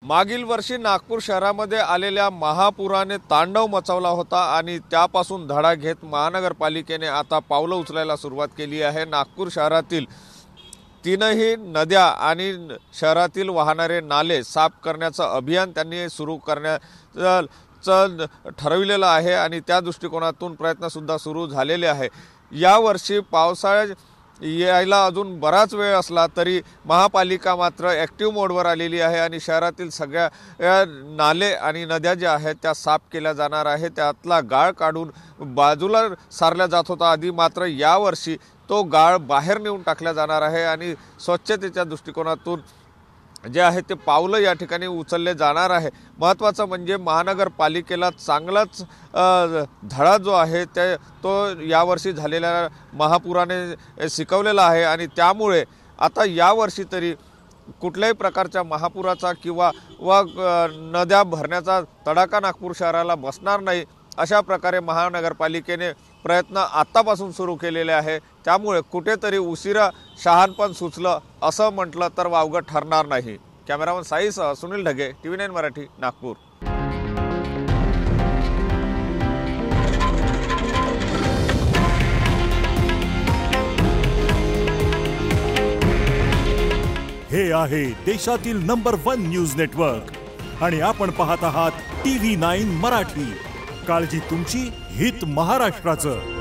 मागील वर्षी नागपूर शहरामध्ये आलेल्या महापुराने तांडव मचावला होता आणि त्यापासून धडा घेत महानगरपालिकेने आता पावलं उचलायला सुरुवात केली आहे। नागपूर शहरातील तीनही नद्या आणि शहरातील वाहणारे नाले साफ करण्याचं अभियान त्यांनी सुरू करण्याचं ठरविलेलं आहे आणि त्या दृष्टिकोनातून प्रयत्न सुद्धा सुरू झालेले आहे। यावर्षी पावसाळ्यात यायला अजून बराच वेळ असला तरी महापालिका मात्र ॲक्टिव्ह मोडवर आलेली आहे आणि शहरातील सगळ्या नाले आणि नद्या ज्या आहेत त्या साफ केल्या जाणार आहे। त्यातला गाळ काढून बाजूला सारला जात होता आधी, मात्र यावर्षी तो गाळ बाहेर नेऊन टाकला जाणार आहे आणि स्वच्छतेच्या दृष्टिकोनातून जे आहे ते पावलं या ठिकाणी उचलले जाणार आहे। महत्त्वाचं म्हणजे महानगरपालिकेला चांगलाच धडा जो आहे तो यावर्षी झालेल्या महापुराने शिकवलेला आहे आणि त्यामुळे आता यावर्षी तरी कुठल्याही प्रकारच्या महापुराचा किंवा नद्या भरण्याचा तडाखा नागपूर शहराला बसणार नाही, अशा प्रकारे महानगरपालिकेने प्रयत्न आत्तापासून सुरू केलेले आहे। त्यामुळे कुठेतरी उशिरा शहाणपण सुचलं असं म्हटलं तर वावगं ठरणार नाही। कॅमेरामन साईसह सुनील ढगे, TV9 मराठी, नागपूर। हे आहे देशातील नंबर 1 न्यूज नेटवर्क आणि आपण पाहत आहात TV9 मराठी। काळजी तुमची, हित महाराष्ट्राचं।